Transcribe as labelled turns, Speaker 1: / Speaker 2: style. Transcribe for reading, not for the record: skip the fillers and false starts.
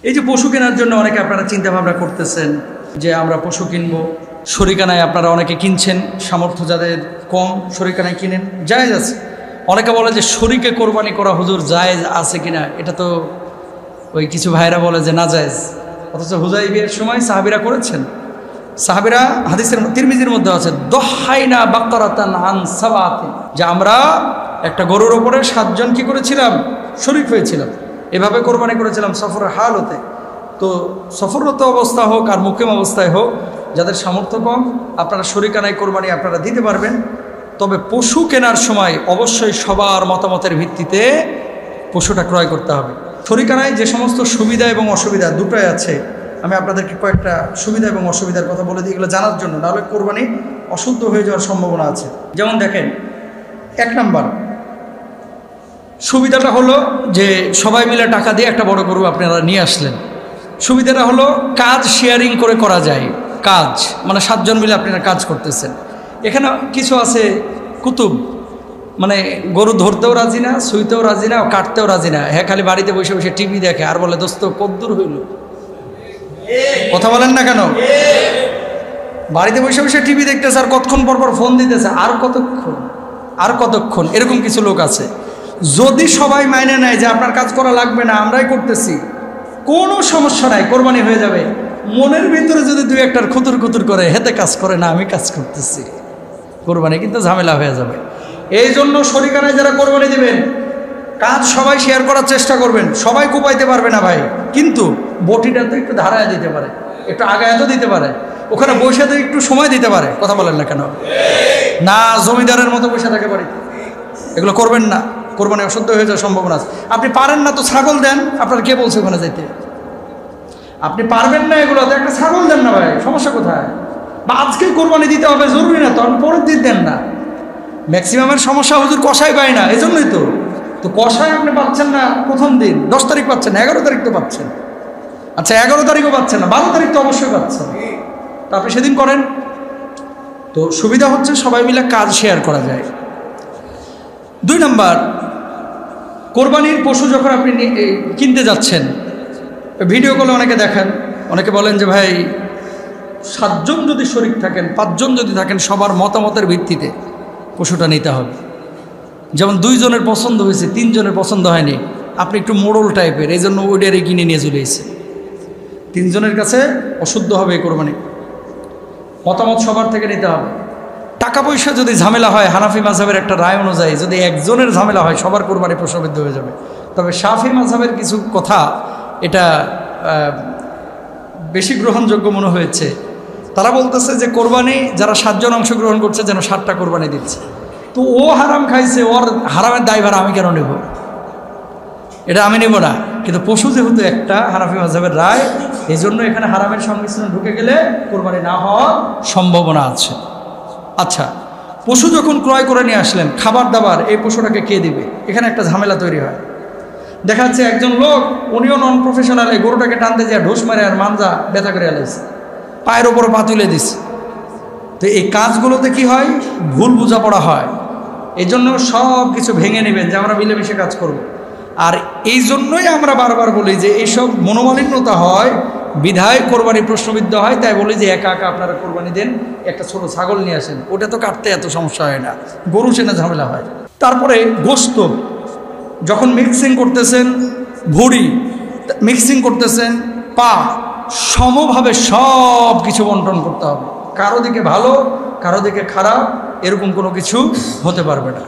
Speaker 1: এই যে পশু কেনার জন্য অনেকে আপনারা চিন্তা ভাবনা করতেছেন যে আমরা পশু কিনবো, শরিকানায় আপনারা অনেকে কিনছেন, সামর্থ্য যাদের কম শরিকানায় কিনেন, জায়েজ আছে। অনেকে বলে যে শরিকে কোরবানি করা হুজুর জায়েজ আছে কিনা, এটা তো ওই কিছু ভাইরা বলে যে না জায়েজ, অথচ হুদাইবিয়ার সময় সাহাবিরা করেছেন। সাহাবিরা হাদিসের তিরমিজির মধ্যে আছে দহাইনা বাকারাতান আন সাবাতিন, যে আমরা একটা গরুর ওপরে 7 জন কি করেছিলাম, শরিক হয়েছিলাম, এভাবে কোরবানি করেছিলাম সফরের হাল হতে। তো সফররত অবস্থা হোক আর মুকিম অবস্থায় হোক, যাদের সামর্থ্য কম আপনারা শরিকানায় কোরবানি আপনারা দিতে পারবেন। তবে পশু কেনার সময় অবশ্যই সবার মতামতের ভিত্তিতে পশুটা ক্রয় করতে হবে। শরিকানায় যে সমস্ত সুবিধা এবং অসুবিধা দুটোই আছে, আমি আপনাদেরকে কয়েকটা সুবিধা এবং অসুবিধার কথা বলে দিই, এগুলো জানার জন্য, নাহলে কোরবানি অশুদ্ধ হয়ে যাওয়ার সম্ভাবনা আছে। যেমন দেখেন, 1 নম্বর সুবিধাটা হলো যে সবাই মিলে টাকা দিয়ে একটা বড় গরু আপনারা নিয়ে আসলেন। সুবিধাটা হলো কাজ শেয়ারিং করে করা যায়, কাজ মানে 7 জন মিলে আপনারা কাজ করতেছেন। এখানে কিছু আছে কুতুব, মানে গরু ধরতেও রাজি না, শুইতেও রাজি না, কাটতেও রাজি না, হ্যাঁ খালি বাড়িতে বসে বসে টিভি দেখে আর বলে দোস্ত কদ্দূর হইল, কথা বলেন না কেন? বাড়িতে বসে বসে টিভি দেখতেছে আর কতক্ষণ পর পর ফোন দিতেছে, আর কতক্ষণ, এরকম কিছু লোক আছে। যদি সবাই মাইনে নেয় যে আপনার কাজ করা লাগবে না, আমরাই করতেছি, কোনো সমস্যা নাই, কোরবানি হয়ে যাবে। মনের ভিতরে যদি 2-1টার খুতুর করে হেতে কাজ করে না, আমি কাজ করতেছি, কোরবানি কিন্তু ঝামেলা হয়ে যাবে। এই জন্য শরিকানায় যারা কোরবানি দিবেন, কাজ সবাই শেয়ার করার চেষ্টা করবেন। সবাই কুপাইতে পারবে না ভাই, কিন্তু বটিটা তো একটু ধারায় দিতে পারে, একটু আগায় তো দিতে পারে, ওখানে বসে তো একটু সময় দিতে পারে, কথা বলেন না কেন? না জমিদারের মতো বসে থাকে বাড়িতে, এগুলো করবেন না, কোরবানি অশুদ্ধ হয়ে যাওয়ার সম্ভাবনা আছে। আপনি পারেন না তো ছাগল দেন, আপনার কে বলছে ওখানে যাইতে? আপনি পারবেন না এগুলো, তো একটা ছাগল দেন না ভাই, সমস্যা কোথায়? বা আজকে কোরবানি দিতে হবে জরুরি না, তখন পরের দিন দেন না। ম্যাক্সিমামের সমস্যা হুজুর কষাই পায় না, এই জন্যই তো কষাই আপনি পাচ্ছেন না প্রথম দিন, 10 তারিখ পাচ্ছেন, 11 তারিখ তো পাচ্ছেন, আচ্ছা 11 তারিখও পাচ্ছেন না, 12 তারিখ তো অবশ্যই পাচ্ছেন, তা আপনি সেদিন করেন। তো সুবিধা হচ্ছে সবাই মিলে কাজ শেয়ার করা যায়। 2 নম্বর, কোরবানির পশু যখন আপনি কিনতে যাচ্ছেন, ভিডিও কলে অনেকে দেখেন, অনেকে বলেন যে ভাই 7 জন যদি শরিক থাকেন, 5 জন যদি থাকেন, সবার মতামতের ভিত্তিতে পশুটা নিতে হবে। যেমন 2 জনের পছন্দ হয়েছে, 3 জনের পছন্দ হয়নি, আপনি একটু মোড়ল টাইপের, এই জন্য ওইটারে কিনে নিয়ে চলে এসেছে। 3 জনের কাছে অশুদ্ধ হবে কোরবানি, মতামত সবার থেকে নিতে হবে। টাকা পয়সা যদি ঝামেলা হয়, হানাফি মাযহাবের একটা রায় অনুযায়ী যদি 1 জনের ঝামেলা হয়, সবার কোরবানি প্রশ্নবিদ্ধ হয়ে যাবে। তবে শাফি মাযহাবের কিছু কথা এটা বেশি গ্রহণযোগ্য মনে হয়েছে। তারা বলতেছে যে কোরবানি যারা 7 জন অংশগ্রহণ করছে যেন 7টা কোরবানি দিচ্ছে। তো ও হারাম খাইছে, ওর হারামের দায়ভার আমি কেন নেব? এটা আমি নেব না, কিন্তু পশু যেহেতু একটা, হানাফি মাযহাবের রায়, এই জন্য এখানে হারামের সংমিশ্রণ ঢুকে গেলে কোরবানি না হওয়ার সম্ভাবনা আছে। আচ্ছা, পশু যখন ক্রয় করে নিয়ে আসলেন, খাবার দাবার এই পশুটাকে কে দিবে? এখানে একটা ঝামেলা তৈরি হয়। দেখা যাচ্ছে একজন লোক, উনিও নন প্রফেশনাল, এই গরুটাকে টানতে যায় ঢোস মারে আর মানজা ব্যথা করে এলাইছে, পায়ের ওপরে পা তুলে দিচ্ছে। তো এই কাজগুলোতে কি হয়, ভুল বোঝাপড়া হয়। এই জন্য সব কিছু ভেঙে নেবেন যে আমরা মিলেমিশে কাজ করব। আর এই জন্যই আমরা বারবার বলি যে এইসব মনোমালিন্যতা হয়, বিধায় কোরবানি প্রশ্নবিদ্ধ হয়। তাই বলি যে একা আপনারা কোরবানি দেন, একটা ছোট ছাগল নিয়ে আসেন, ওটা তো কাটতে এত সমস্যা হয় না, গরু সেনা ঝামেলা হয়। তারপরে গোস্ত যখন মিক্সিং করতেছেন, ভুঁড়ি মিক্সিং করতেছেন, পা সমভাবে সব কিছু বন্টন করতে হবে। কারো দিকে ভালো, কারো দিকে খারাপ, এরকম কোনো কিছু হতে পারবে না।